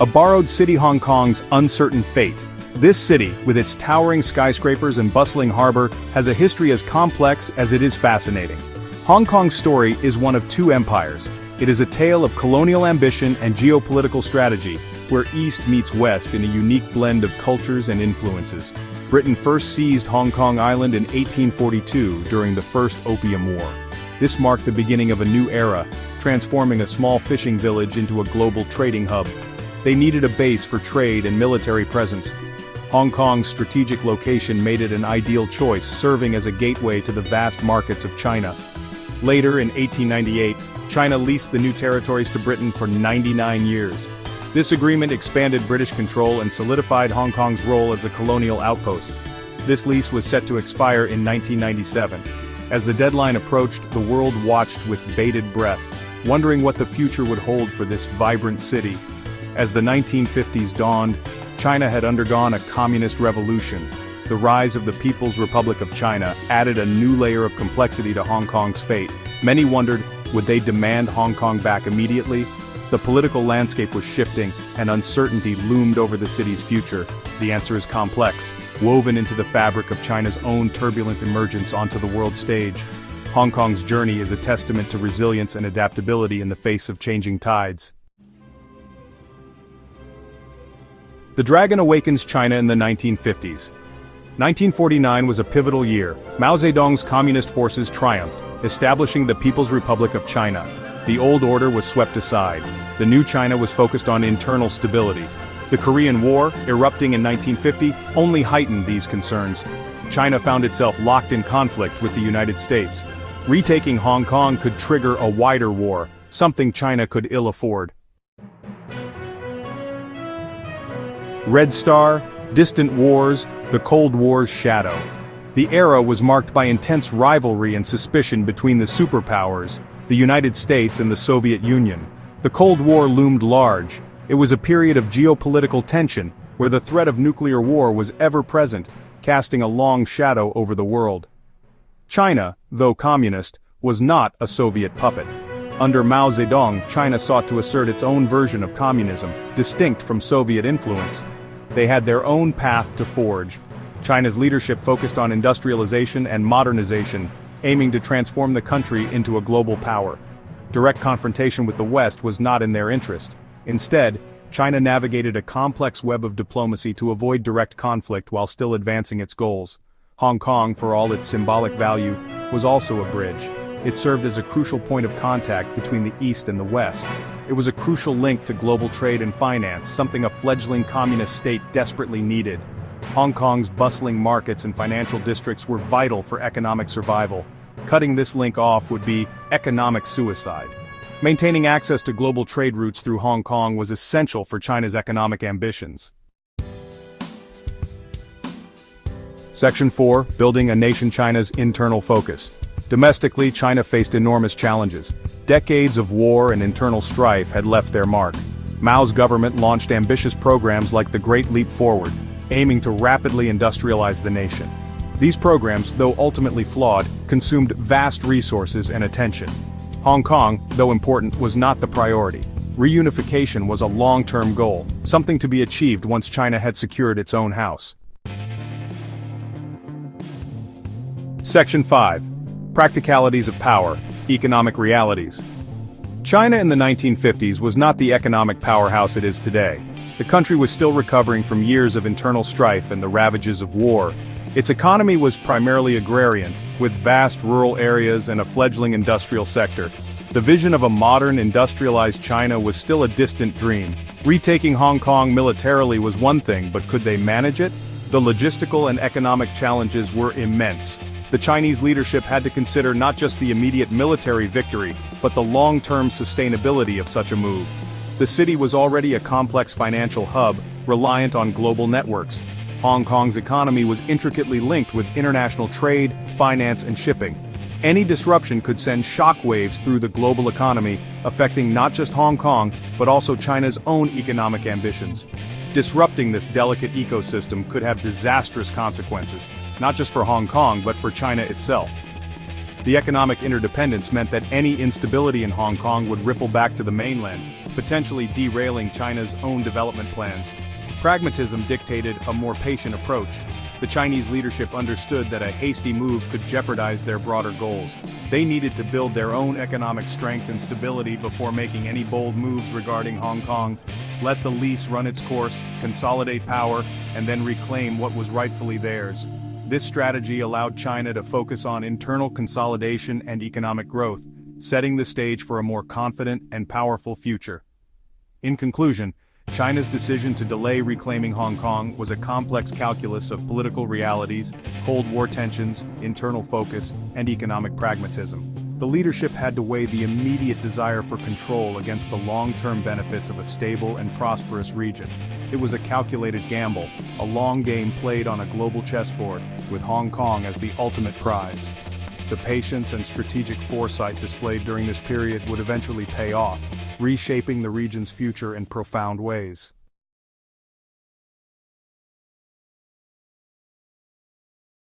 A borrowed city, Hong Kong's uncertain fate. This city, with its towering skyscrapers and bustling harbor, has a history as complex as it is fascinating. Hong Kong's story is one of two empires. It is a tale of colonial ambition and geopolitical strategy, where East meets West in a unique blend of cultures and influences. Britain first seized Hong Kong Island in 1842 during the First Opium War. This marked the beginning of a new era, transforming a small fishing village into a global trading hub. They needed a base for trade and military presence. Hong Kong's strategic location made it an ideal choice, serving as a gateway to the vast markets of China. Later, in 1898, China leased the new territories to Britain for 99 years. This agreement expanded British control and solidified Hong Kong's role as a colonial outpost. This lease was set to expire in 1997. As the deadline approached, the world watched with bated breath, wondering what the future would hold for this vibrant city. As the 1950s dawned, China had undergone a communist revolution. The rise of the People's Republic of China added a new layer of complexity to Hong Kong's fate. Many wondered, would they demand Hong Kong back immediately? The political landscape was shifting, and uncertainty loomed over the city's future. The answer is complex, woven into the fabric of China's own turbulent emergence onto the world stage. Hong Kong's journey is a testament to resilience and adaptability in the face of changing tides. The Dragon awakens China in the 1950s. 1949 was a pivotal year. Mao Zedong's communist forces triumphed, establishing the People's Republic of China. The old order was swept aside. The new China was focused on internal stability. The Korean War, erupting in 1950, only heightened these concerns. China found itself locked in conflict with the United States. Retaking Hong Kong could trigger a wider war, something China could ill afford. Red Star, distant wars, the Cold War's shadow. The era was marked by intense rivalry and suspicion between the superpowers, the United States and the Soviet Union. The Cold War loomed large. It was a period of geopolitical tension, where the threat of nuclear war was ever present, casting a long shadow over the world. China, though communist, was not a Soviet puppet. Under Mao Zedong, China sought to assert its own version of communism, distinct from Soviet influence. They had their own path to forge. China's leadership focused on industrialization and modernization, aiming to transform the country into a global power. Direct confrontation with the West was not in their interest. Instead, China navigated a complex web of diplomacy to avoid direct conflict while still advancing its goals. Hong Kong, for all its symbolic value, was also a bridge. It served as a crucial point of contact between the East and the West. It was a crucial link to global trade and finance, something a fledgling communist state desperately needed. Hong Kong's bustling markets and financial districts were vital for economic survival. Cutting this link off would be economic suicide. Maintaining access to global trade routes through Hong Kong was essential for China's economic ambitions. Section 4. Building a nation. China's internal focus. Domestically, China faced enormous challenges. Decades of war and internal strife had left their mark. Mao's government launched ambitious programs like the Great Leap Forward, aiming to rapidly industrialize the nation. These programs, though ultimately flawed, consumed vast resources and attention. Hong Kong, though important, was not the priority. Reunification was a long-term goal, something to be achieved once China had secured its own house. Section 5. Practicalities of power, economic realities. China in the 1950s was not the economic powerhouse it is today. The country was still recovering from years of internal strife and the ravages of war. Its economy was primarily agrarian, with vast rural areas and a fledgling industrial sector. The vision of a modern, industrialized China was still a distant dream. Retaking Hong Kong militarily was one thing, but could they manage it? The logistical and economic challenges were immense. The Chinese leadership had to consider not just the immediate military victory, but the long-term sustainability of such a move. The city was already a complex financial hub, reliant on global networks. Hong Kong's economy was intricately linked with international trade, finance, and shipping. Any disruption could send shockwaves through the global economy, affecting not just Hong Kong, but also China's own economic ambitions. Disrupting this delicate ecosystem could have disastrous consequences, not just for Hong Kong but for China itself. The economic interdependence meant that any instability in Hong Kong would ripple back to the mainland. potentially derailing China's own development plans. Pragmatism dictated a more patient approach. The Chinese leadership understood that a hasty move could jeopardize their broader goals. They needed to build their own economic strength and stability before making any bold moves regarding Hong Kong. Let the lease run its course, consolidate power, and then reclaim what was rightfully theirs. This strategy allowed China to focus on internal consolidation and economic growth, setting the stage for a more confident and powerful future. In conclusion, China's decision to delay reclaiming Hong Kong was a complex calculus of political realities, Cold War tensions, internal focus, and economic pragmatism. The leadership had to weigh the immediate desire for control against the long-term benefits of a stable and prosperous region. It was a calculated gamble, a long game played on a global chessboard, with Hong Kong as the ultimate prize. The patience and strategic foresight displayed during this period would eventually pay off, reshaping the region's future in profound ways.